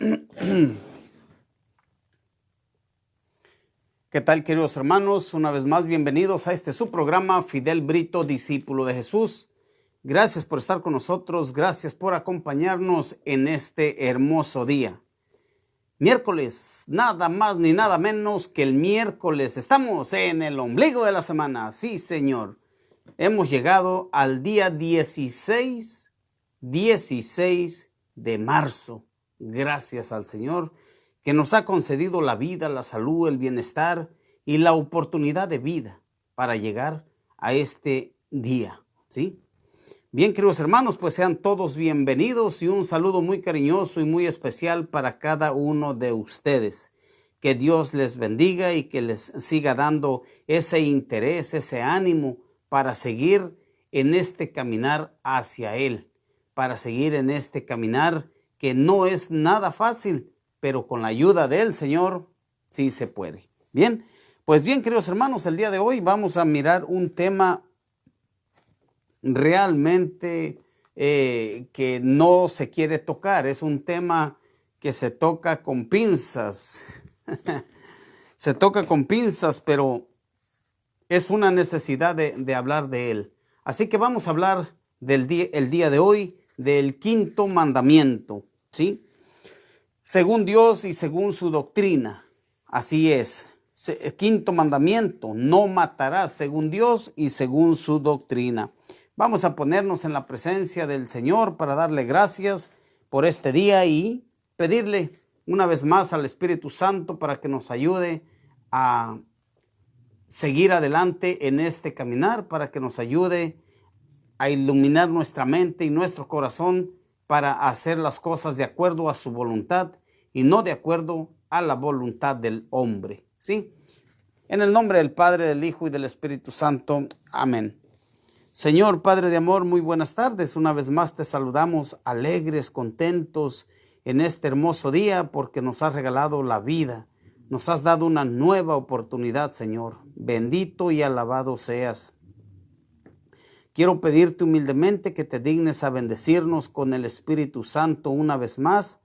¿Qué tal, queridos hermanos? Una vez más, bienvenidos a este su programa, Fidel Brito, discípulo de Jesús. Gracias por estar con nosotros, gracias por acompañarnos en este hermoso día. Miércoles, nada más ni nada menos que el miércoles. Estamos en el ombligo de la semana, sí, Señor. Hemos llegado al día 16 de marzo. Gracias al Señor que nos ha concedido la vida, la salud, el bienestar y la oportunidad de vida para llegar a este día, ¿sí? Bien, queridos hermanos, pues sean todos bienvenidos y un saludo muy cariñoso y muy especial para cada uno de ustedes. Que Dios les bendiga y que les siga dando ese interés, ese ánimo para seguir en este caminar hacia Él, para seguir en este caminar que no es nada fácil, pero con la ayuda del Señor sí se puede. Bien, pues bien, queridos hermanos, el día de hoy vamos a mirar un tema realmente que no se quiere tocar. Es un tema que se toca con pinzas. Se toca con pinzas, pero es una necesidad de hablar de él. Así que vamos a hablar el día de hoy del quinto mandamiento, ¿sí? Según Dios y según su doctrina. Así es. Quinto mandamiento, no matarás, según Dios y según su doctrina. Vamos a ponernos en la presencia del Señor para darle gracias por este día y pedirle una vez más al Espíritu Santo para que nos ayude a seguir adelante en este caminar, para que nos ayude a iluminar nuestra mente y nuestro corazón para hacer las cosas de acuerdo a su voluntad y no de acuerdo a la voluntad del hombre, ¿sí? En el nombre del Padre, del Hijo y del Espíritu Santo. Amén. Señor, Padre de amor, muy buenas tardes. Una vez más te saludamos alegres, contentos en este hermoso día porque nos has regalado la vida. Nos has dado una nueva oportunidad, Señor. Bendito y alabado seas. Quiero pedirte humildemente que te dignes a bendecirnos con el Espíritu Santo una vez más,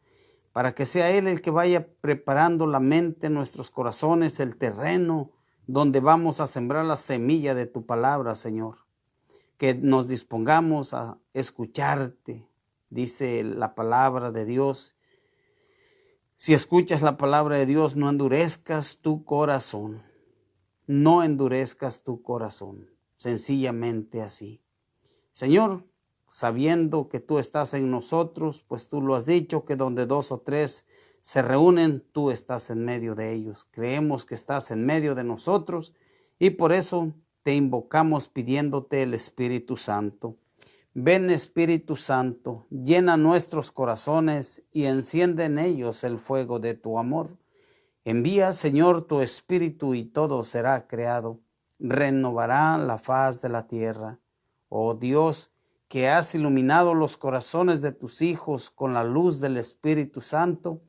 para que sea Él el que vaya preparando la mente, nuestros corazones, el terreno donde vamos a sembrar la semilla de tu palabra, Señor. Que nos dispongamos a escucharte, dice la palabra de Dios. Si escuchas la palabra de Dios, no endurezcas tu corazón. No endurezcas tu corazón. Sencillamente así. Señor, sabiendo que tú estás en nosotros, pues tú lo has dicho, que donde 2 o 3 se reúnen, tú estás en medio de ellos. Creemos que estás en medio de nosotros y por eso te invocamos pidiéndote el Espíritu Santo. Ven, Espíritu Santo, llena nuestros corazones y enciende en ellos el fuego de tu amor. Envía, Señor, tu Espíritu y todo será creado. Renovará la faz de la tierra. Oh Dios, que has iluminado los corazones de tus hijos con la luz del Espíritu Santo,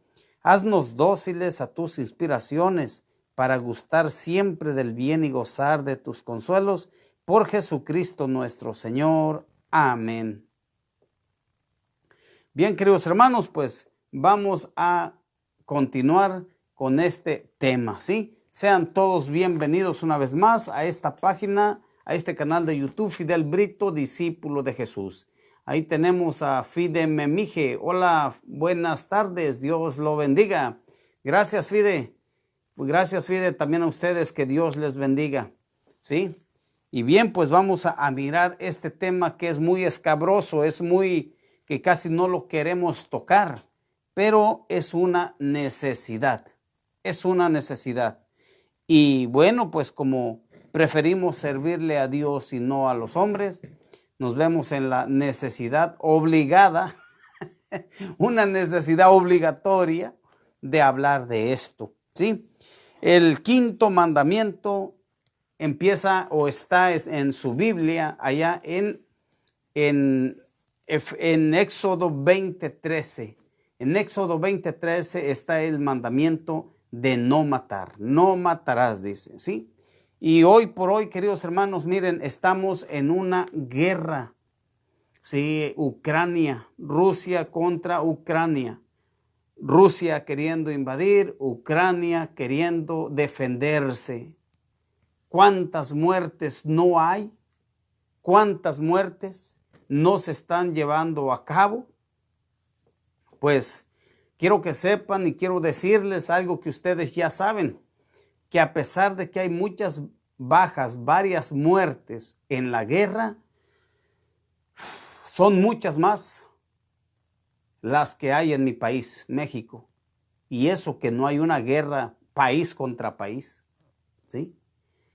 haznos dóciles a tus inspiraciones para gustar siempre del bien y gozar de tus consuelos, por Jesucristo nuestro Señor. Amén. Bien, queridos hermanos, pues vamos a continuar con este tema, ¿sí? Sean todos bienvenidos una vez más a esta página, a este canal de YouTube, Fidel Brito, discípulo de Jesús. Ahí tenemos a Fide Memije. Hola, buenas tardes, Dios lo bendiga. Gracias, Fide. Gracias, Fide, también a ustedes, que Dios les bendiga, ¿sí? Y bien, pues vamos a mirar este tema que es muy escabroso, que casi no lo queremos tocar, pero es una necesidad, Y bueno, pues como preferimos servirle a Dios y no a los hombres, nos vemos en la necesidad obligada, una necesidad obligatoria de hablar de esto, ¿sí? El quinto mandamiento empieza o está en su Biblia allá en Éxodo 20:13. En Éxodo 20:13 está el mandamiento de no matar. No matarás, dice, ¿sí? Y hoy por hoy, queridos hermanos, miren, estamos en una guerra, ¿sí? Ucrania, Rusia contra Ucrania. Rusia queriendo invadir, Ucrania queriendo defenderse. ¿Cuántas muertes no hay? ¿Cuántas muertes no se están llevando a cabo? Pues quiero que sepan y quiero decirles algo que ustedes ya saben, que a pesar de que hay muchas bajas, varias muertes en la guerra, son muchas más las que hay en mi país, México. Y eso que no hay una guerra país contra país, ¿sí?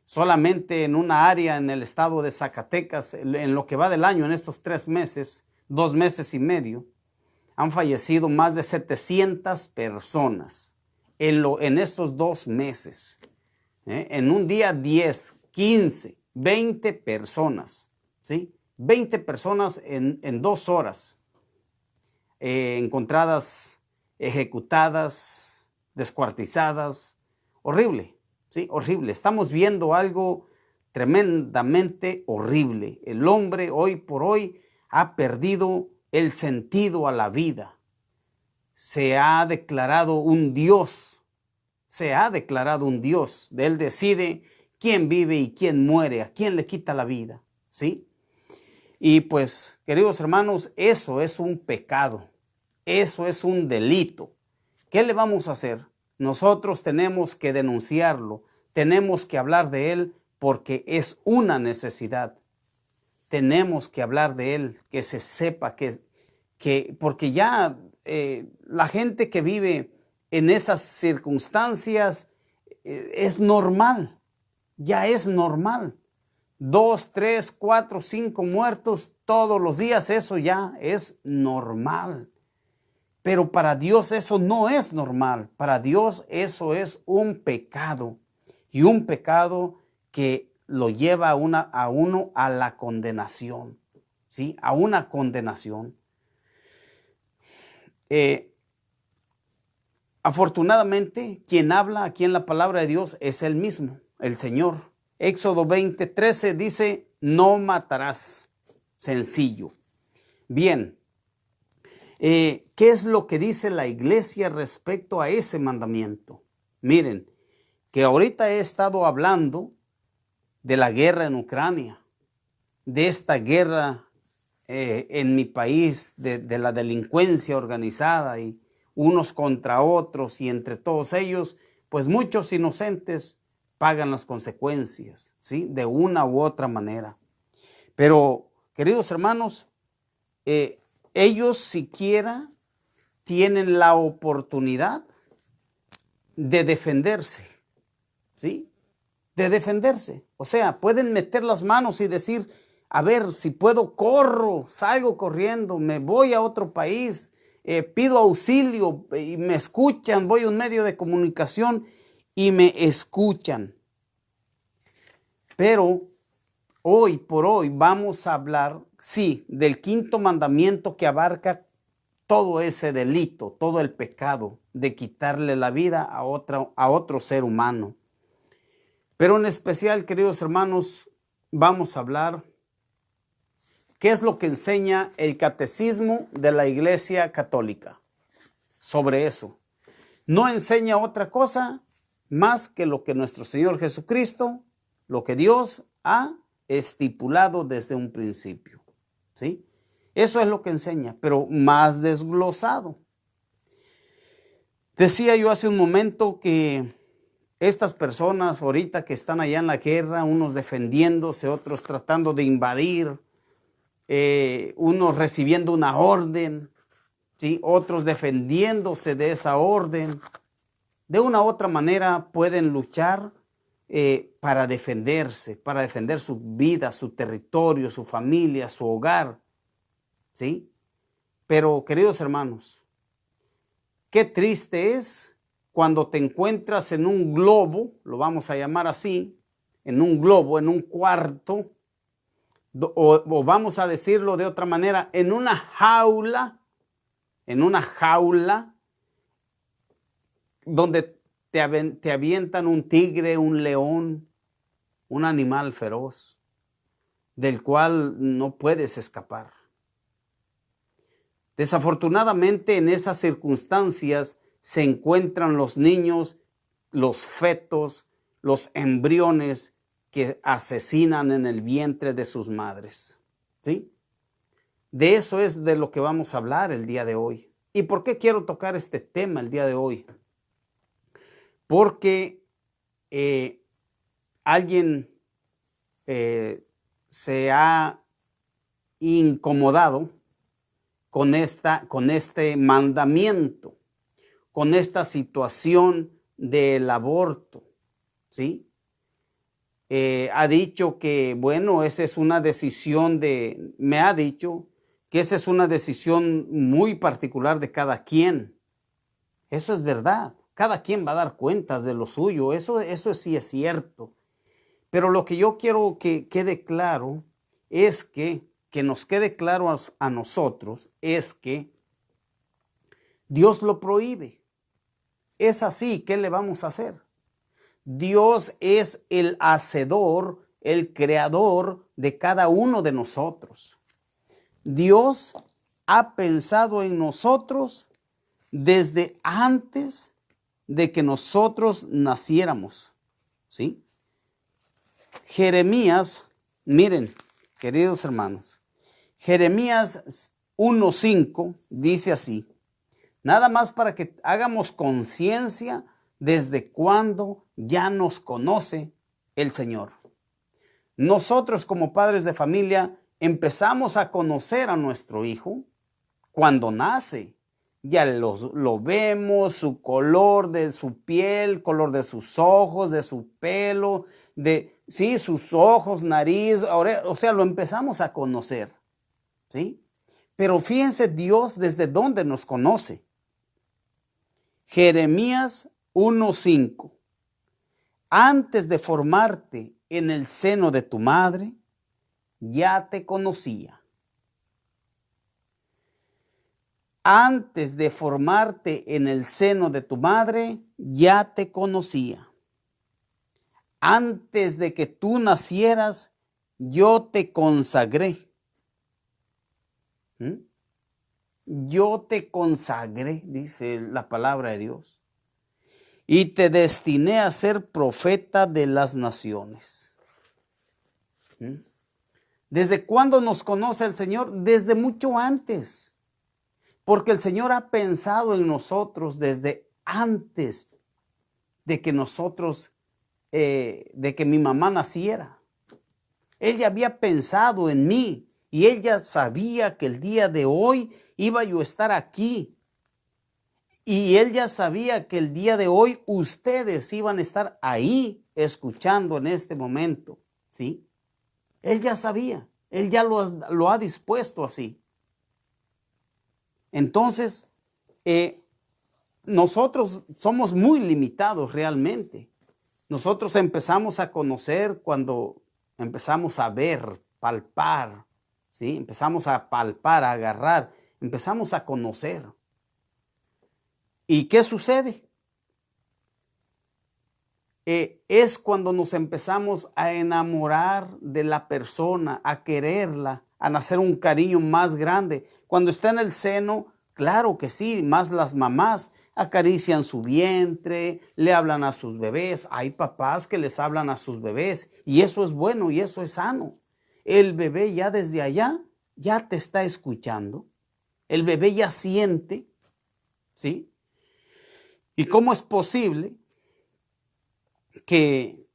Solamente en una área en el estado de Zacatecas, en lo que va del año, en estos 3 meses, 2 meses y medio, han fallecido más de 700 personas en estos 2 meses. En un día 10, 15, 20 personas, ¿sí? 20 personas en 2 horas encontradas, ejecutadas, descuartizadas. Horrible, ¿sí? Horrible. Estamos viendo algo tremendamente horrible. El hombre hoy por hoy ha perdido el sentido a la vida. Se ha declarado un Dios. Se ha declarado un Dios. Él decide quién vive y quién muere, a quién le quita la vida, ¿sí? Y pues, queridos hermanos, eso es un pecado. Eso es un delito. ¿Qué le vamos a hacer? Nosotros tenemos que denunciarlo. Tenemos que hablar de él porque es una necesidad. Tenemos que hablar de él, que se sepa porque ya la gente que vive en esas circunstancias es normal, ya es normal. 2, 3, 4, 5 muertos todos los días, eso ya es normal. Pero para Dios eso no es normal. Para Dios eso es un pecado. Y un pecado que lo lleva a uno a la condenación. ¿Sí? A una condenación. Afortunadamente, quien habla aquí en la palabra de Dios es Él mismo, el Señor. Éxodo 20:13 dice, no matarás. Sencillo. Bien. ¿Qué es lo que dice la iglesia respecto a ese mandamiento? Miren, que ahorita he estado hablando de la guerra en Ucrania, de esta guerra en mi país, de la delincuencia organizada y unos contra otros y entre todos ellos, pues muchos inocentes pagan las consecuencias, ¿sí? De una u otra manera. Pero, queridos hermanos, ellos siquiera tienen la oportunidad de defenderse, ¿sí? De defenderse. O sea, pueden meter las manos y decir, a ver, si puedo, corro, salgo corriendo, me voy a otro país, pido auxilio y me escuchan, voy a un medio de comunicación y me escuchan. Pero hoy por hoy vamos a hablar, sí, del 5.º mandamiento que abarca todo ese delito, todo el pecado de quitarle la vida a otro ser humano. Pero en especial, queridos hermanos, vamos a hablar qué es lo que enseña el catecismo de la Iglesia Católica sobre eso. No enseña otra cosa más que lo que nuestro Señor Jesucristo, lo que Dios ha estipulado desde un principio, ¿sí? Eso es lo que enseña, pero más desglosado. Decía yo hace un momento que estas personas ahorita que están allá en la guerra, unos defendiéndose, otros tratando de invadir, unos recibiendo una orden, ¿sí? Otros defendiéndose de esa orden, de una u otra manera pueden luchar para defenderse, para defender su vida, su territorio, su familia, su hogar, ¿sí? Pero, queridos hermanos, qué triste es cuando te encuentras en un globo, lo vamos a llamar así, en un globo, en un cuarto, o vamos a decirlo de otra manera, en una jaula donde te avientan un tigre, un león, un animal feroz, del cual no puedes escapar. Desafortunadamente en esas circunstancias se encuentran los niños, los fetos, los embriones que asesinan en el vientre de sus madres. ¿Sí? De eso es de lo que vamos a hablar el día de hoy. ¿Y por qué quiero tocar este tema el día de hoy? Porque alguien se ha incomodado con este mandamiento, con esta situación del aborto, ¿sí? Ha dicho que, bueno, esa es una decisión me ha dicho que esa es una decisión muy particular de cada quien. Eso es verdad. Cada quien va a dar cuentas de lo suyo. Eso sí es cierto. Pero lo que yo quiero que quede claro es que nos quede claro a nosotros, es que Dios lo prohíbe. Es así, ¿qué le vamos a hacer? Dios es el hacedor, el creador de cada uno de nosotros. Dios ha pensado en nosotros desde antes de que nosotros naciéramos, ¿sí? Jeremías, miren, queridos hermanos, Jeremías 1:5 dice así: nada más para que hagamos conciencia desde cuándo ya nos conoce el Señor. Nosotros como padres de familia empezamos a conocer a nuestro hijo cuando nace. Ya lo vemos, su color de su piel, color de sus ojos, de su pelo, sí, sus ojos, nariz, o sea, lo empezamos a conocer, ¿sí? Pero fíjense Dios desde dónde nos conoce. Jeremías 1:5. Antes de formarte en el seno de tu madre, ya te conocía. Antes de formarte en el seno de tu madre, ya te conocía. Antes de que tú nacieras, yo te consagré. Yo te consagré, dice la palabra de Dios. Y te destiné a ser profeta de las naciones. ¿Desde cuándo nos conoce el Señor? Desde mucho antes. Porque el Señor ha pensado en nosotros desde antes de que nosotros, de que mi mamá naciera. Él ya había pensado en mí y Él ya sabía que el día de hoy iba yo a estar aquí. Y Él ya sabía que el día de hoy ustedes iban a estar ahí escuchando en este momento, ¿sí? Él ya sabía, Él ya lo ha dispuesto así. Entonces, nosotros somos muy limitados realmente. Nosotros empezamos a conocer cuando empezamos a ver, palpar, ¿sí? Empezamos a palpar, a agarrar, empezamos a conocer. ¿Y qué sucede? Es cuando nos empezamos a enamorar de la persona, a quererla, a nacer un cariño más grande. Cuando está en el seno, claro que sí, más las mamás acarician su vientre, le hablan a sus bebés. Hay papás que les hablan a sus bebés y eso es bueno y eso es sano. El bebé ya desde allá ya te está escuchando. El bebé ya siente, ¿sí? ¿Y cómo es posible que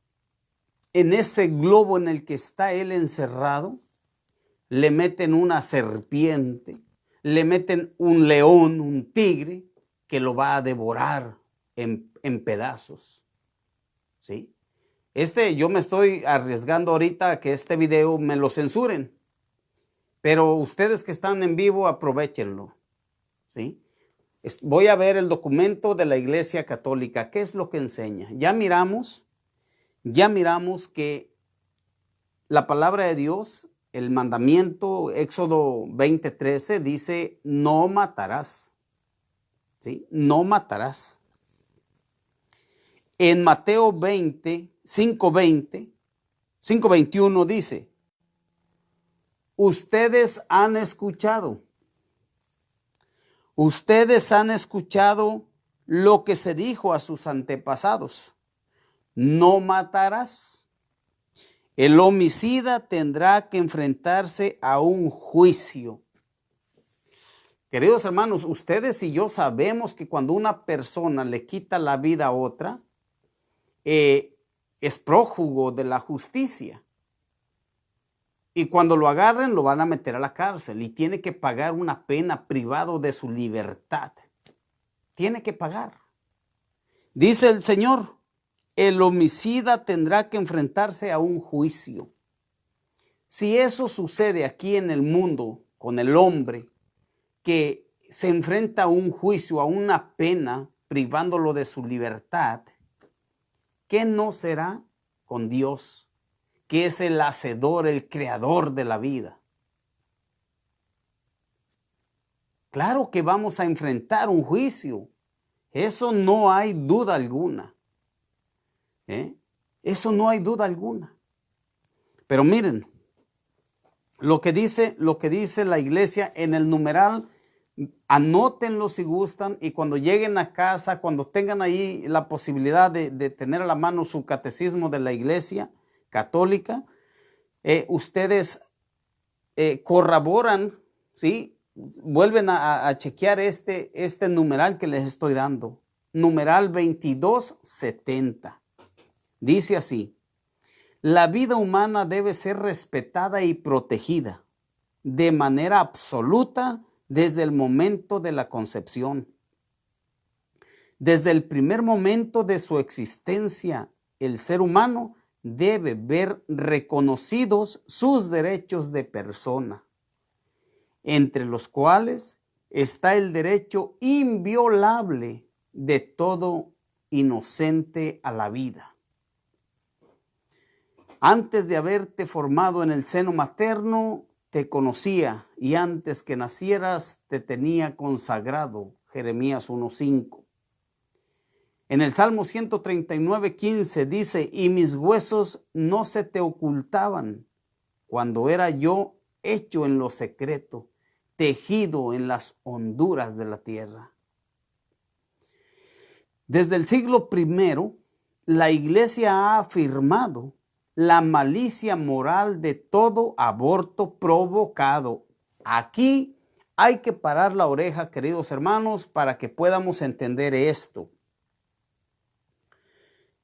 en ese globo en el que está él encerrado, le meten una serpiente, le meten un león, un tigre, que lo va a devorar en pedazos? ¿Sí? Yo me estoy arriesgando ahorita a que este video me lo censuren, pero ustedes que están en vivo, aprovéchenlo, ¿sí? Voy a ver el documento de la Iglesia Católica. ¿Qué es lo que enseña? Ya miramos que la palabra de Dios, el mandamiento, Éxodo 20:13, dice, no matarás. ¿Sí? No matarás. En Mateo 5:21 dice, ustedes han escuchado Ustedes han escuchado lo que se dijo a sus antepasados: no matarás. El homicida tendrá que enfrentarse a un juicio. Queridos hermanos, ustedes y yo sabemos que cuando una persona le quita la vida a otra, es prófugo de la justicia. Y cuando lo agarren, lo van a meter a la cárcel y tiene que pagar una pena privado de su libertad. Tiene que pagar. Dice el Señor, el homicida tendrá que enfrentarse a un juicio. Si eso sucede aquí en el mundo con el hombre, que se enfrenta a un juicio, a una pena, privándolo de su libertad, ¿qué no será con Dios, que es el hacedor, el creador de la vida? Claro que vamos a enfrentar un juicio. Eso no hay duda alguna. Eso no hay duda alguna. Pero miren, lo que dice la iglesia en el numeral, anótenlo si gustan, y cuando lleguen a casa, cuando tengan ahí la posibilidad de tener a la mano su catecismo de la iglesia católica, ustedes corroboran, ¿sí? Vuelven a chequear este numeral que les estoy dando. Numeral 2270. Dice así: la vida humana debe ser respetada y protegida de manera absoluta desde el momento de la concepción. Desde el primer momento de su existencia, el ser humano debe ver reconocidos sus derechos de persona, entre los cuales está el derecho inviolable de todo inocente a la vida. Antes de haberte formado en el seno materno, te conocía, y antes que nacieras te tenía consagrado. Jeremías 1:5. En el Salmo 139:15 dice: y mis huesos no se te ocultaban cuando era yo hecho en lo secreto, tejido en las honduras de la tierra. Desde el siglo I, la iglesia ha afirmado la malicia moral de todo aborto provocado. Aquí hay que parar la oreja, queridos hermanos, para que podamos entender esto.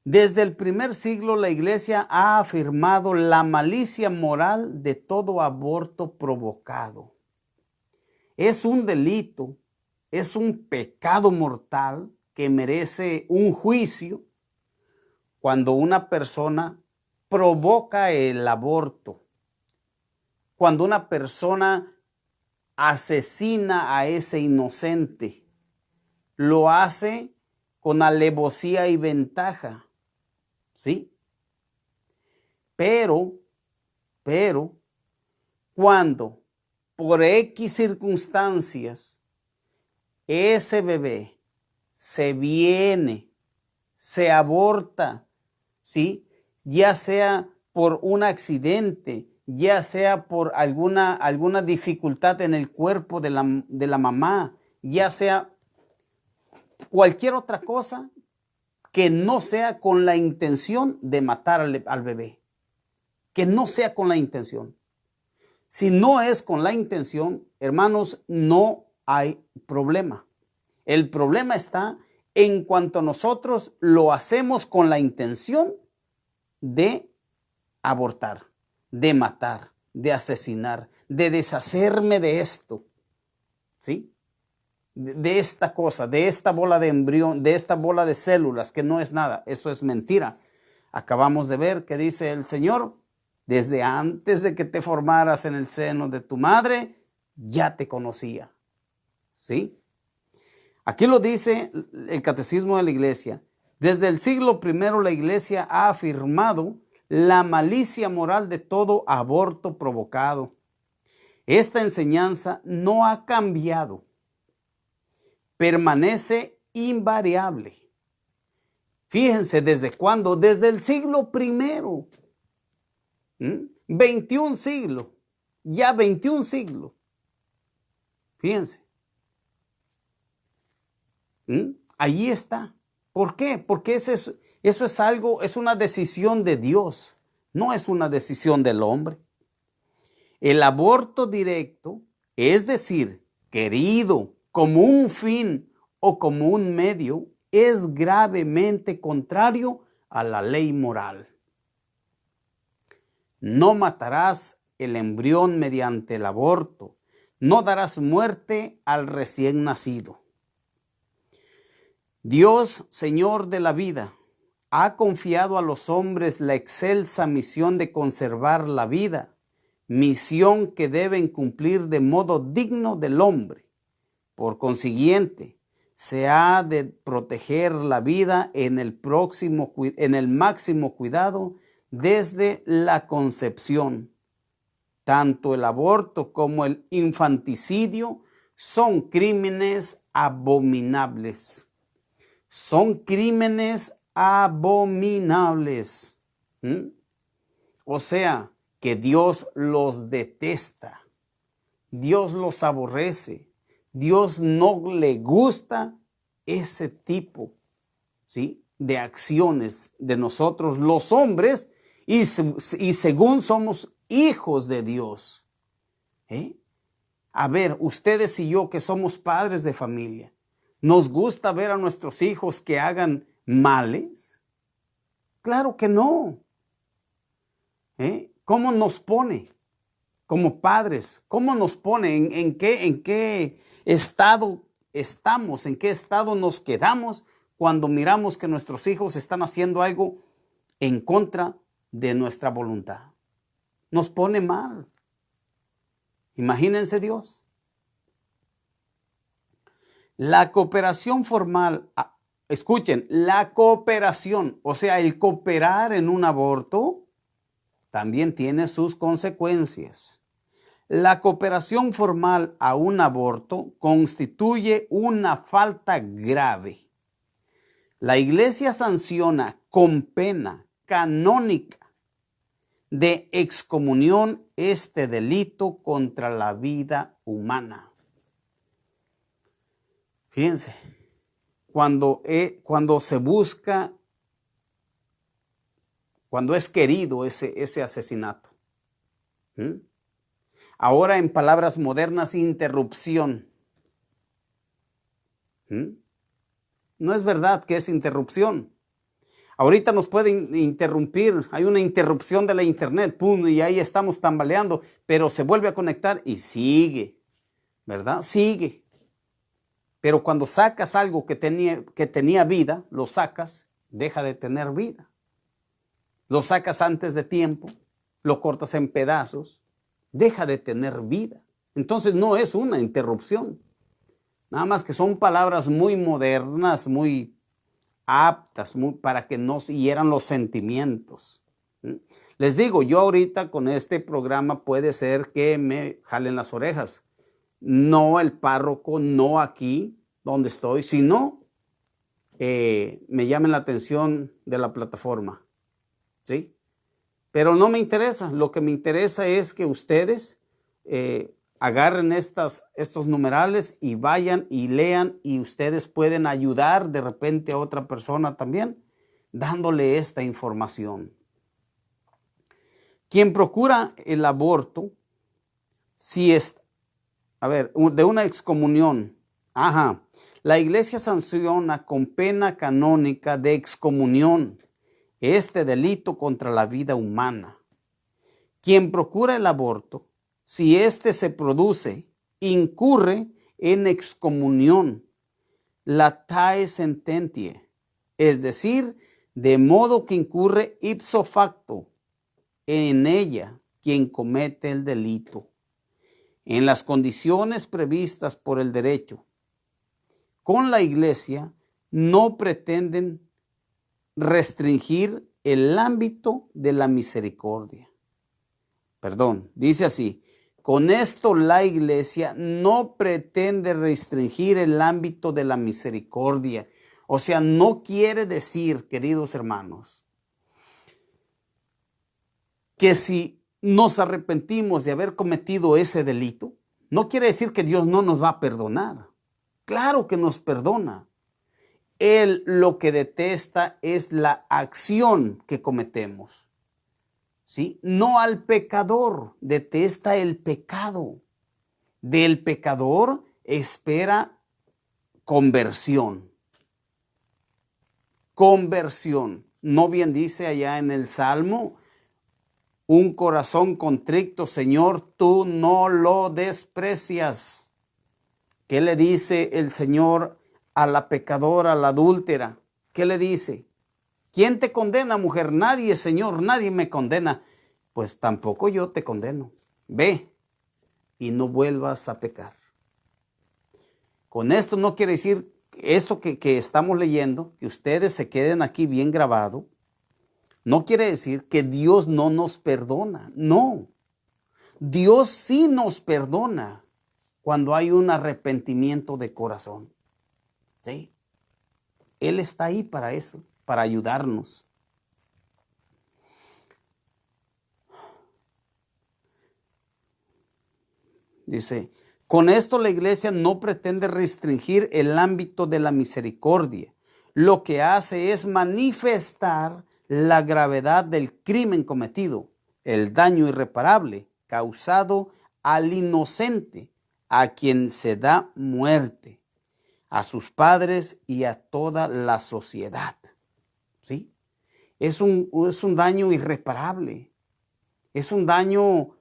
Desde el primer siglo, la iglesia ha afirmado la malicia moral de todo aborto provocado. Es un delito, es un pecado mortal que merece un juicio cuando una persona provoca el aborto, cuando una persona asesina a ese inocente, lo hace con alevosía y ventaja, ¿sí? Pero, cuando por X circunstancias ese bebé se aborta, ¿sí? Ya sea por un accidente, ya sea por alguna dificultad en el cuerpo de la mamá, ya sea cualquier otra cosa que no sea con la intención de matar al bebé, que no sea con la intención. Si no es con la intención, hermanos, no hay problema. El problema está en cuanto nosotros lo hacemos con la intención de abortar, de matar, de asesinar, de deshacerme de esto, ¿sí? De esta cosa, de esta bola de embrión, de esta bola de células que no es nada. Eso es mentira. Acabamos de ver que dice el Señor: desde antes de que te formaras en el seno de tu madre, ya te conocía, ¿sí? Aquí lo dice el Catecismo de la Iglesia. Desde el siglo I, la Iglesia ha afirmado la malicia moral de todo aborto provocado. Esta enseñanza no ha cambiado, permanece invariable. Fíjense desde cuándo, desde el siglo I, 21 siglos, ya 21 siglos. Fíjense. Allí está. ¿Por qué? Porque eso es algo, es una decisión de Dios, no es una decisión del hombre. El aborto directo, es decir, querido como un fin o como un medio, es gravemente contrario a la ley moral. No matarás el embrión mediante el aborto. No darás muerte al recién nacido. Dios, Señor de la vida, ha confiado a los hombres la excelsa misión de conservar la vida, misión que deben cumplir de modo digno del hombre. Por consiguiente, se ha de proteger la vida en el máximo cuidado desde la concepción. Tanto el aborto como el infanticidio son crímenes abominables. Son crímenes abominables. O sea, que Dios los detesta. Dios los aborrece. Dios no le gusta ese tipo, ¿sí?, de acciones de nosotros los hombres y según somos hijos de Dios. A ver, ustedes y yo que somos padres de familia, ¿nos gusta ver a nuestros hijos que hagan males? Claro que no. ¿Cómo nos pone como padres? ¿Cómo nos pone? ¿En qué estado estamos? ¿En qué estado nos quedamos cuando miramos que nuestros hijos están haciendo algo en contra de nuestra voluntad? Nos pone mal. Imagínense Dios. La cooperación formal, escuchen, la cooperación, o sea, el cooperar en un aborto, también tiene sus consecuencias. La cooperación formal a un aborto constituye una falta grave. La Iglesia sanciona con pena canónica de excomunión este delito contra la vida humana. Fíjense, cuando se busca, cuando es querido ese asesinato. Ahora en palabras modernas, interrupción. No es verdad que es interrupción. Ahorita nos pueden interrumpir, hay una interrupción de la internet, pum, y ahí estamos tambaleando, pero se vuelve a conectar y sigue, ¿verdad? Sigue. Pero cuando sacas algo que tenía vida, lo sacas, deja de tener vida. Lo sacas antes de tiempo, lo cortas en pedazos, deja de tener vida. Entonces no es una interrupción. Nada más que son palabras muy modernas, muy aptas para que no se hieran los sentimientos. Les digo, yo ahorita con este programa puede ser que me jalen las orejas. No el párroco, no aquí donde estoy, sino me llamen la atención de la plataforma. ¿Sí? Pero no me interesa. Lo que me interesa es que ustedes agarren estos numerales y vayan y lean, y ustedes pueden ayudar de repente a otra persona también dándole esta información. Quien procura el aborto, si es, de una excomunión, la Iglesia sanciona con pena canónica de excomunión este delito contra la vida humana. Quien procura el aborto, si éste se produce, incurre en excomunión, latae sententiae, es decir, de modo que incurre ipso facto en ella quien comete el delito, en las condiciones previstas por el derecho. Con la Iglesia no pretenden restringir el ámbito de la misericordia. Dice así: con esto la Iglesia no pretende restringir el ámbito de la misericordia. O sea, no quiere decir, queridos hermanos, que si nos arrepentimos de haber cometido ese delito, no quiere decir que Dios no nos va a perdonar. Claro que nos perdona. Él lo que detesta es la acción que cometemos. ¿Sí? No al pecador, detesta el pecado. Del pecador espera conversión. Conversión. ¿No bien dice allá en el Salmo? Un corazón contrito, Señor, tú no lo desprecias. ¿Qué le dice el Señor a la pecadora, a la adúltera? ¿Qué le dice? ¿Quién te condena, mujer? Nadie, Señor, nadie me condena. Pues tampoco yo te condeno. Ve y no vuelvas a pecar. Con esto no quiere decir esto que estamos leyendo, que ustedes se queden aquí bien grabado. No quiere decir que Dios no nos perdona. No. Dios sí nos perdona cuando hay un arrepentimiento de corazón. ¿Sí? Él está ahí para eso, para ayudarnos. Dice, con esto la iglesia no pretende restringir el ámbito de la misericordia. Lo que hace es manifestar la gravedad del crimen cometido, el daño irreparable causado al inocente, a quien se da muerte, a sus padres y a toda la sociedad. ¿Sí? Es un daño irreparable. Es un daño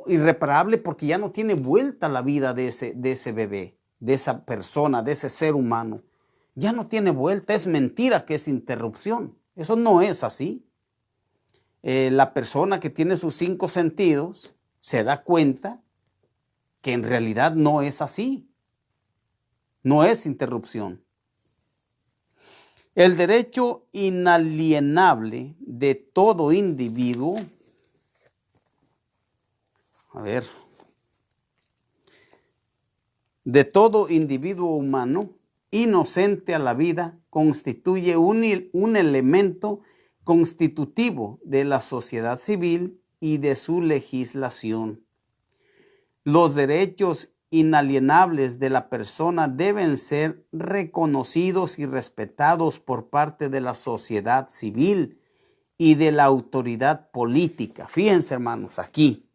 irreparable porque ya no tiene vuelta la vida de ese bebé, de esa persona, de ese ser humano. Ya no tiene vuelta, es mentira que es interrupción. Eso no es así. La persona que tiene sus 5 sentidos se da cuenta que en realidad no es así. No es interrupción. El derecho inalienable de todo individuo, de todo individuo humano inocente a la vida constituye un elemento constitutivo de la sociedad civil y de su legislación. Los derechos inalienables de la persona deben ser reconocidos y respetados por parte de la sociedad civil y de la autoridad política. Fíjense, hermanos, aquí.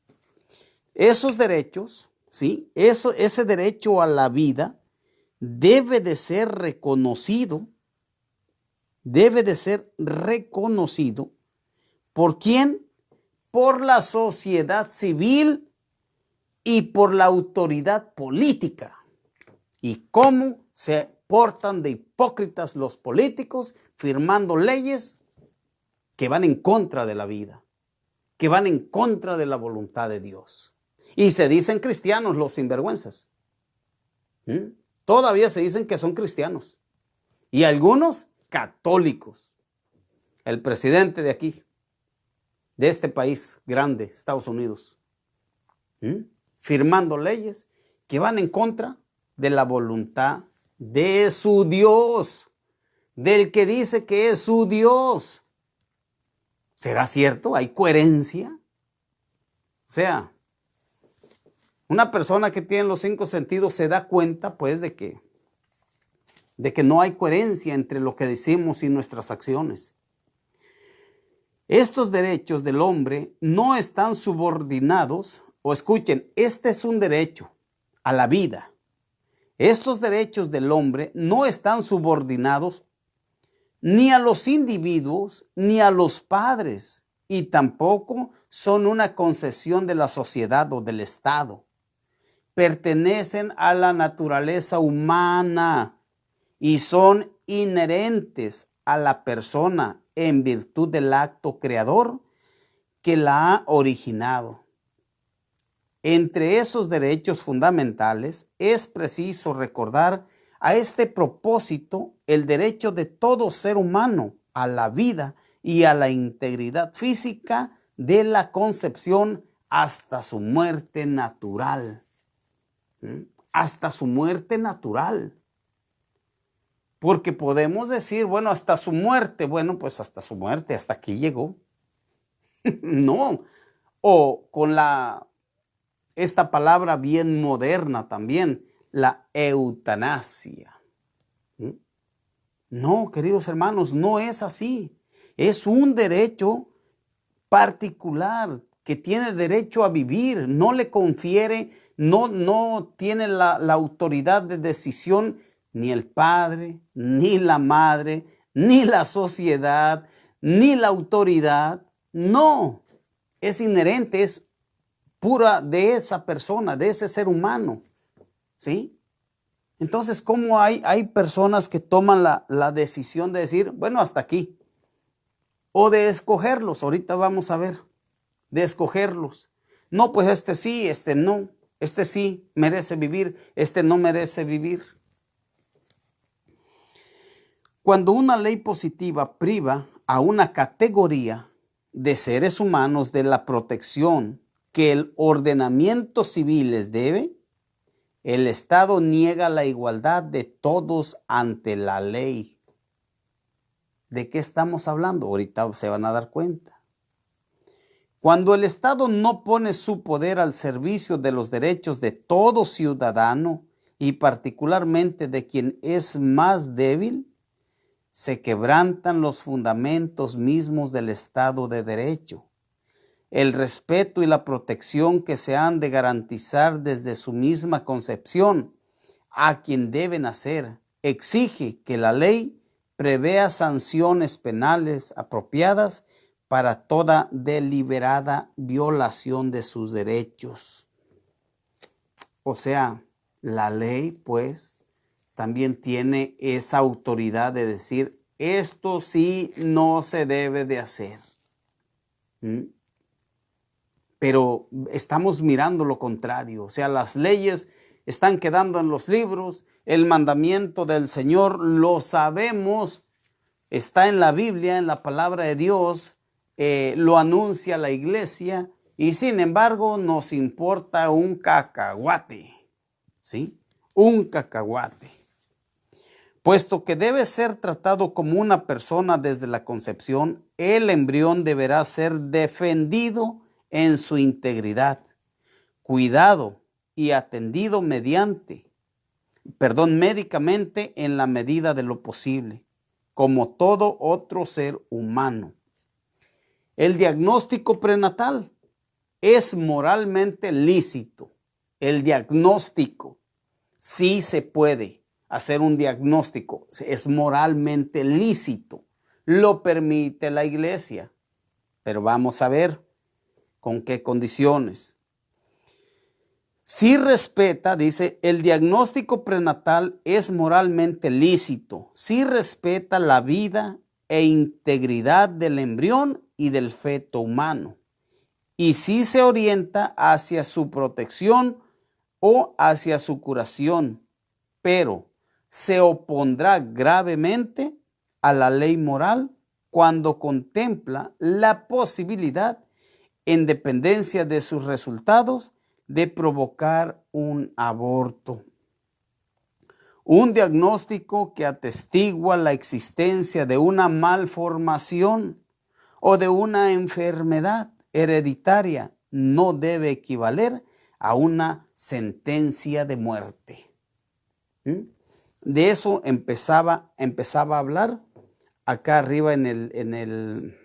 Esos derechos, ¿sí? Ese derecho a la vida debe de ser reconocido. Debe de ser reconocido. ¿Por quién? Por la sociedad civil y por la autoridad política. ¿Y cómo se portan de hipócritas los políticos firmando leyes que van en contra de la vida, que van en contra de la voluntad de Dios? Y se dicen cristianos los sinvergüenzas. Todavía se dicen que son cristianos. Y algunos católicos. El presidente de aquí, de este país grande, Estados Unidos, firmando leyes que van en contra de la voluntad de su Dios, del que dice que es su Dios. ¿Será cierto? ¿Hay coherencia? O sea, una persona que tiene los 5 sentidos se da cuenta, pues, de que no hay coherencia entre lo que decimos y nuestras acciones. Estos derechos del hombre no están subordinados, o escuchen, este es un derecho a la vida. Estos derechos del hombre no están subordinados ni a los individuos ni a los padres, y tampoco son una concesión de la sociedad o del Estado. Pertenecen a la naturaleza humana y son inherentes a la persona en virtud del acto creador que la ha originado. Entre esos derechos fundamentales es preciso recordar a este propósito el derecho de todo ser humano a la vida y a la integridad física de la concepción hasta su muerte natural. Hasta su muerte natural. Porque podemos decir, bueno, hasta su muerte, bueno, pues hasta su muerte, hasta aquí llegó. No, o con esta palabra bien moderna también, la eutanasia. No, queridos hermanos, no es así. Es un derecho particular que tiene derecho a vivir. No le confiere, no tiene la autoridad de decisión ni el padre, ni la madre, ni la sociedad, ni la autoridad. No, es inherente, es pura de esa persona, de ese ser humano. ¿Sí? Entonces, ¿cómo hay personas que toman la decisión de decir, bueno, hasta aquí? O de escogerlos, ahorita vamos a ver, de escogerlos. No, pues este sí, este no, este sí merece vivir, este no merece vivir. Cuando una ley positiva priva a una categoría de seres humanos de la protección que el ordenamiento civil les debe, el Estado niega la igualdad de todos ante la ley. ¿De qué estamos hablando? Ahorita se van a dar cuenta. Cuando el Estado no pone su poder al servicio de los derechos de todo ciudadano y particularmente de quien es más débil, se quebrantan los fundamentos mismos del Estado de Derecho. El respeto y la protección que se han de garantizar desde su misma concepción a quien deben hacer, exige que la ley prevea sanciones penales apropiadas para toda deliberada violación de sus derechos. O sea, la ley, pues, también tiene esa autoridad de decir, esto sí no se debe de hacer. Pero estamos mirando lo contrario. O sea, las leyes están quedando en los libros, el mandamiento del Señor lo sabemos, está en la Biblia, en la palabra de Dios, lo anuncia la iglesia y sin embargo nos importa un cacahuate, ¿sí? Un cacahuate. Puesto que debe ser tratado como una persona desde la concepción, el embrión deberá ser defendido en su integridad, cuidado y atendido médicamente en la medida de lo posible, como todo otro ser humano. El diagnóstico prenatal es moralmente lícito. El diagnóstico, sí se puede hacer un diagnóstico, es moralmente lícito. Lo permite la iglesia, pero vamos a ver con qué condiciones. Si respeta, dice, el diagnóstico prenatal es moralmente lícito, si respeta la vida e integridad del embrión y del feto humano, y si se orienta hacia su protección o hacia su curación, pero se opondrá gravemente a la ley moral cuando contempla la posibilidad, en dependencia de sus resultados, de provocar un aborto. Un diagnóstico que atestigua la existencia de una malformación o de una enfermedad hereditaria no debe equivaler a una sentencia de muerte. De eso empezaba a hablar acá arriba en el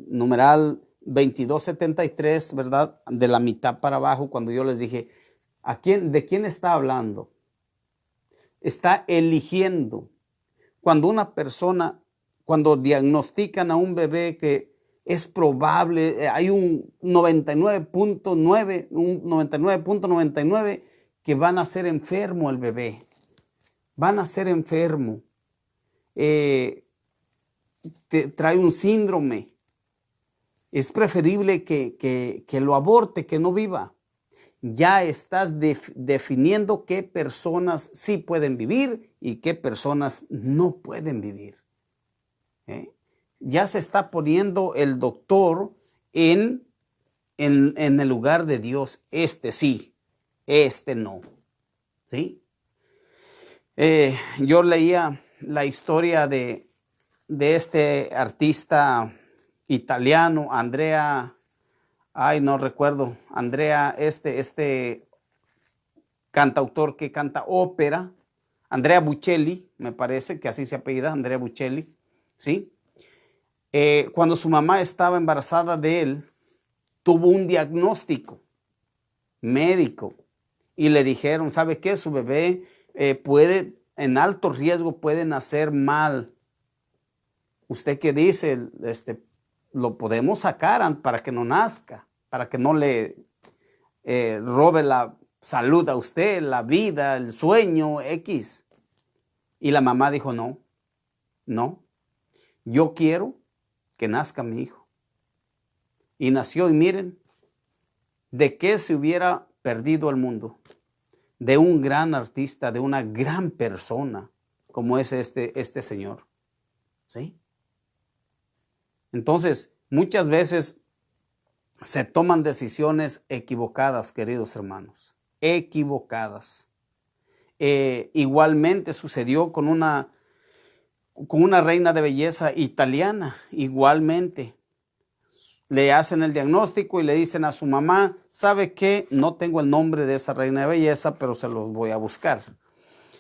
numeral 2273, ¿verdad? De la mitad para abajo, cuando yo les dije, ¿de quién está hablando? Está eligiendo. Cuando una persona, cuando diagnostican a un bebé que es probable, hay un 99.99 que van a ser enfermo el bebé. Van a ser enfermo. Trae un síndrome. Es preferible que lo aborte, que no viva. Ya estás definiendo qué personas sí pueden vivir y qué personas no pueden vivir. Ya se está poniendo el doctor en el lugar de Dios. Este sí, este no. ¿Sí? Yo leía la historia de este artista italiano, Andrea, no recuerdo, Andrea, este cantautor que canta ópera, Andrea Bocelli, me parece que así se apellida, Andrea Bocelli, ¿sí? Cuando su mamá estaba embarazada de él, tuvo un diagnóstico médico y le dijeron, ¿sabe qué? Su bebé puede, en alto riesgo, puede nacer mal. ¿Usted qué dice? Lo podemos sacar para que no nazca, para que no le robe la salud a usted, la vida, el sueño, X. Y la mamá dijo, no, no, yo quiero que nazca mi hijo. Y nació, y miren, ¿de qué se hubiera perdido el mundo? De un gran artista, de una gran persona, como es este señor. ¿Sí? Entonces, muchas veces se toman decisiones equivocadas, queridos hermanos, equivocadas. Igualmente sucedió con una reina de belleza italiana, igualmente. Le hacen el diagnóstico y le dicen a su mamá, ¿sabe qué? No tengo el nombre de esa reina de belleza, pero se los voy a buscar.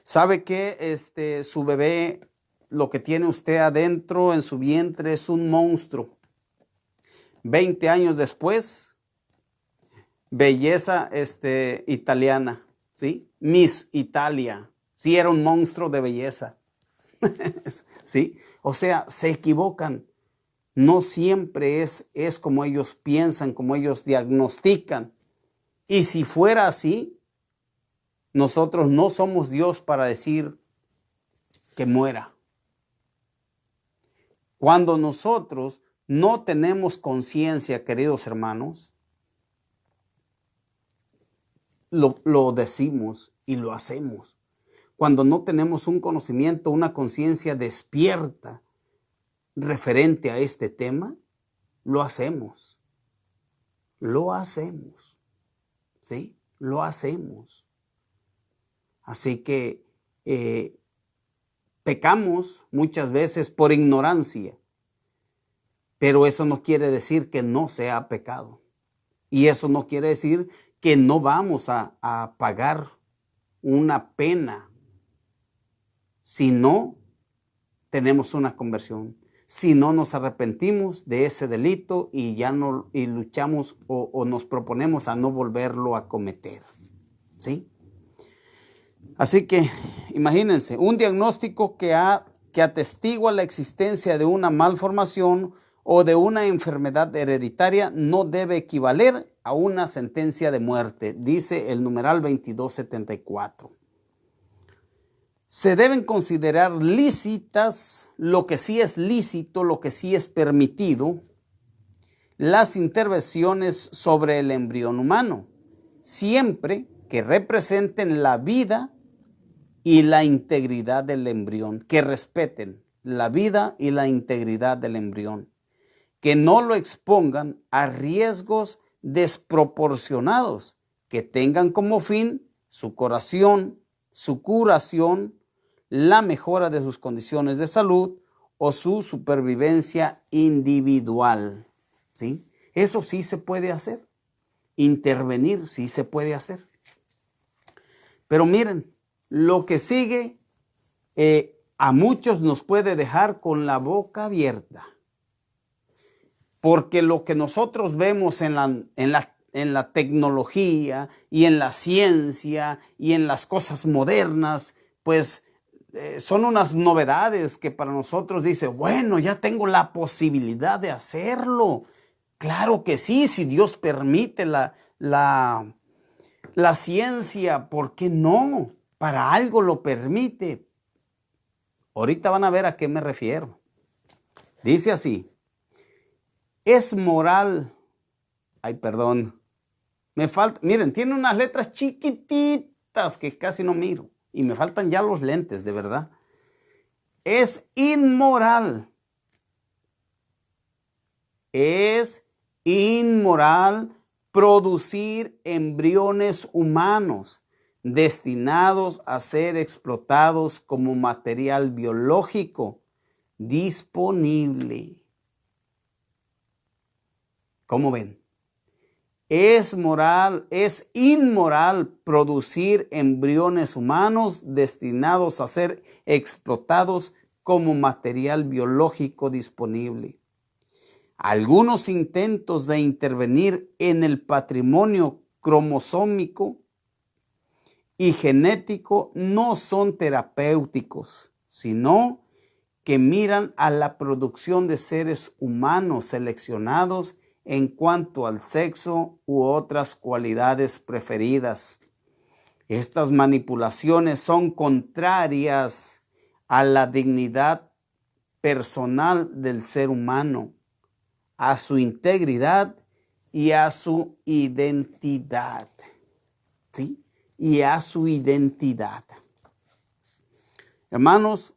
¿Sabe qué? Su bebé, lo que tiene usted adentro en su vientre es un monstruo. 20 años después, belleza italiana, ¿sí? Miss Italia, sí, era un monstruo de belleza. ¿Sí? O sea, se equivocan. No siempre es como ellos piensan, como ellos diagnostican. Y si fuera así, nosotros no somos Dios para decir que muera. Cuando nosotros no tenemos conciencia, queridos hermanos, lo decimos y lo hacemos. Cuando no tenemos un conocimiento, una conciencia despierta referente a este tema, lo hacemos. Lo hacemos. ¿Sí? Lo hacemos. Así que pecamos muchas veces por ignorancia, pero eso no quiere decir que no sea pecado. Y eso no quiere decir que no vamos a pagar una pena si no tenemos una conversión, si no nos arrepentimos de ese delito y ya no y luchamos o nos proponemos a no volverlo a cometer. ¿Sí? Así que imagínense, un diagnóstico que atestigua la existencia de una malformación o de una enfermedad hereditaria no debe equivaler a una sentencia de muerte, dice el numeral 2274. Se deben considerar lícitas, lo que sí es lícito, lo que sí es permitido, las intervenciones sobre el embrión humano, siempre que representen la vida y la integridad del embrión, que respeten la vida y la integridad del embrión, que no lo expongan a riesgos desproporcionados, que tengan como fin su curación, la mejora de sus condiciones de salud o su supervivencia individual. ¿Sí? Eso sí se puede hacer. Intervenir sí se puede hacer. Pero miren, lo que sigue a muchos nos puede dejar con la boca abierta. Porque lo que nosotros vemos en la tecnología y en la ciencia y en las cosas modernas, pues son unas novedades que para nosotros dice, bueno, ya tengo la posibilidad de hacerlo. Claro que sí, si Dios permite la ciencia, ¿por qué no? Para algo lo permite. Ahorita van a ver a qué me refiero. Dice así, es moral, me falta, miren, tiene unas letras chiquititas que casi no miro y me faltan ya los lentes, de verdad. Es inmoral producir embriones humanos destinados a ser explotados como material biológico disponible. ¿Cómo ven? Es inmoral producir embriones humanos destinados a ser explotados como material biológico disponible. Algunos intentos de intervenir en el patrimonio cromosómico y genético no son terapéuticos, sino que miran a la producción de seres humanos seleccionados en cuanto al sexo u otras cualidades preferidas. Estas manipulaciones son contrarias a la dignidad personal del ser humano, a su integridad y a su identidad. ¿Sí? Y a su identidad. Hermanos,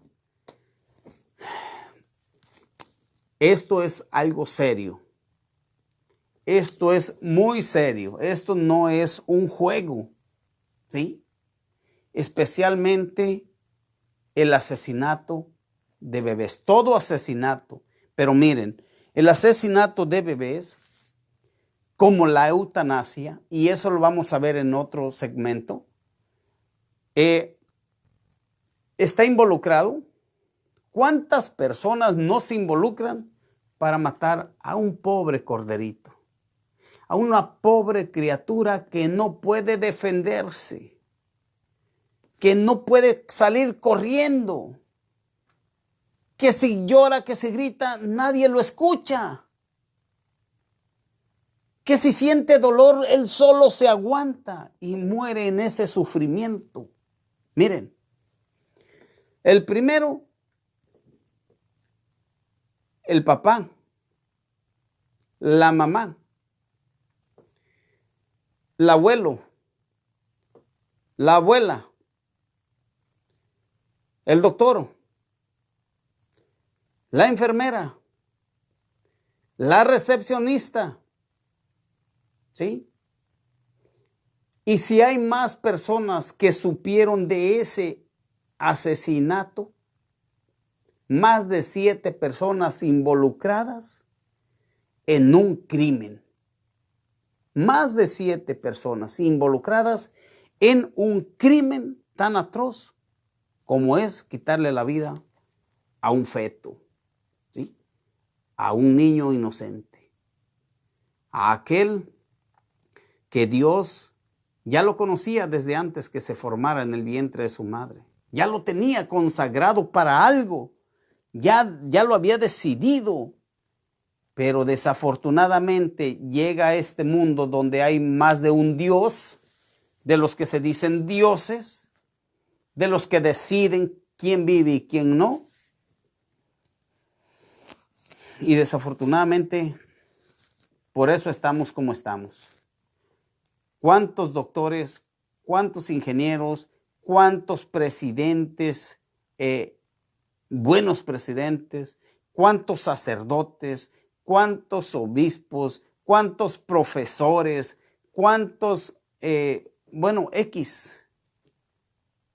esto es algo serio. Esto es muy serio. Esto no es un juego, ¿sí? Especialmente el asesinato de bebés. Todo asesinato. Pero miren, el asesinato de bebés, como la eutanasia, y eso lo vamos a ver en otro segmento, está involucrado. ¿Cuántas personas no se involucran para matar a un pobre corderito? A una pobre criatura que no puede defenderse, que no puede salir corriendo, que si llora, que si grita, nadie lo escucha, que si siente dolor, él solo se aguanta y muere en ese sufrimiento. Miren, el primero, el papá, la mamá, el abuelo, la abuela, el doctor, la enfermera, la recepcionista, ¿sí? Y si hay más personas que supieron de ese asesinato, más de 7 personas involucradas en un crimen. Más de 7 personas involucradas en un crimen tan atroz como es quitarle la vida a un feto, ¿sí? A un niño inocente, a aquel que Dios ya lo conocía desde antes que se formara en el vientre de su madre. Ya lo tenía consagrado para algo, ya lo había decidido. Pero desafortunadamente llega a este mundo donde hay más de un Dios, de los que se dicen dioses, de los que deciden quién vive y quién no. Y desafortunadamente, por eso estamos como estamos. ¿Cuántos doctores, cuántos ingenieros, cuántos presidentes, buenos presidentes, cuántos sacerdotes, cuántos obispos, cuántos profesores, cuántos,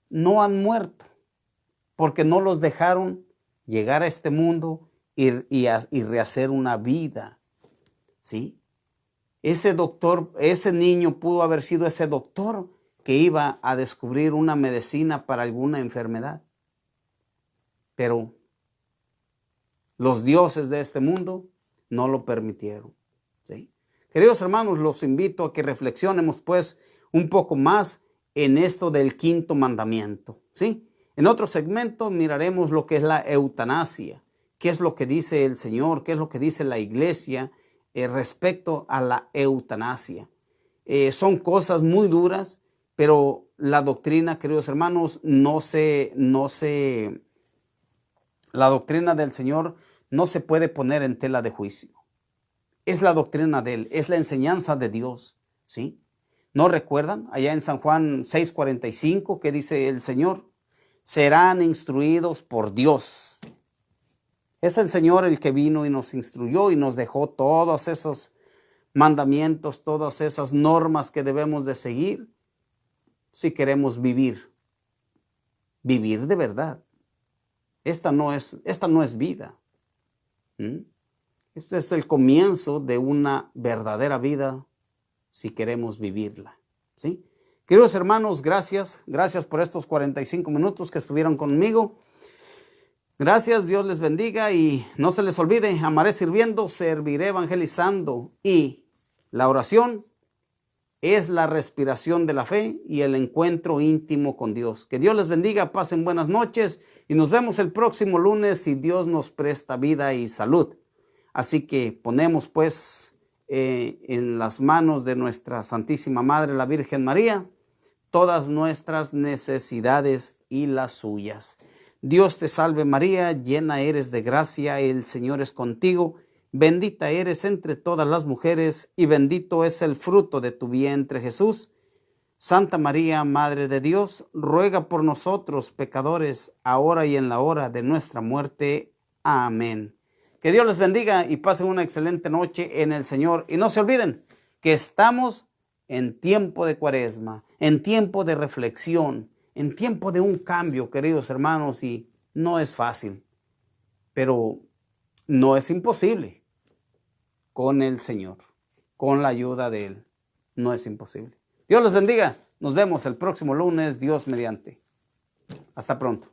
no han muerto porque no los dejaron llegar a este mundo y rehacer una vida, ¿sí? Ese doctor, ese niño pudo haber sido ese doctor que iba a descubrir una medicina para alguna enfermedad. Pero los dioses de este mundo no lo permitieron, ¿sí? Queridos hermanos, los invito a que reflexionemos pues un poco más en esto del quinto mandamiento, ¿sí? En otro segmento miraremos lo que es la eutanasia, qué es lo que dice el Señor, qué es lo que dice la iglesia respecto a la eutanasia. Son cosas muy duras, pero la doctrina, queridos hermanos, la doctrina del Señor no se puede poner en tela de juicio. Es la doctrina de Él, es la enseñanza de Dios, ¿sí? ¿No recuerdan? Allá en San Juan 6:45, que dice el Señor, serán instruidos por Dios. Es el Señor el que vino y nos instruyó y nos dejó todos esos mandamientos, todas esas normas que debemos de seguir si queremos vivir de verdad. Esta no es vida. Este es el comienzo de una verdadera vida si queremos vivirla, ¿sí? Queridos hermanos, gracias por estos 45 minutos que estuvieron conmigo. Gracias, Dios les bendiga y no se les olvide, amaré sirviendo, serviré evangelizando. Y la oración es la respiración de la fe y el encuentro íntimo con Dios. Que Dios les bendiga, pasen buenas noches y nos vemos el próximo lunes si Dios nos presta vida y salud. Así que ponemos pues en las manos de nuestra Santísima Madre, la Virgen María, todas nuestras necesidades y las suyas. Dios te salve María, llena eres de gracia, el Señor es contigo. Bendita eres entre todas las mujeres y bendito es el fruto de tu vientre Jesús. Santa María, Madre de Dios, ruega por nosotros pecadores, ahora y en la hora de nuestra muerte. Amén. Que Dios les bendiga y pasen una excelente noche en el Señor. Y no se olviden que estamos en tiempo de Cuaresma, en tiempo de reflexión, en tiempo de un cambio, queridos hermanos, y no es fácil, pero no es imposible. Con el Señor, con la ayuda de Él, no es imposible. Dios les bendiga. Nos vemos el próximo lunes, Dios mediante. Hasta pronto.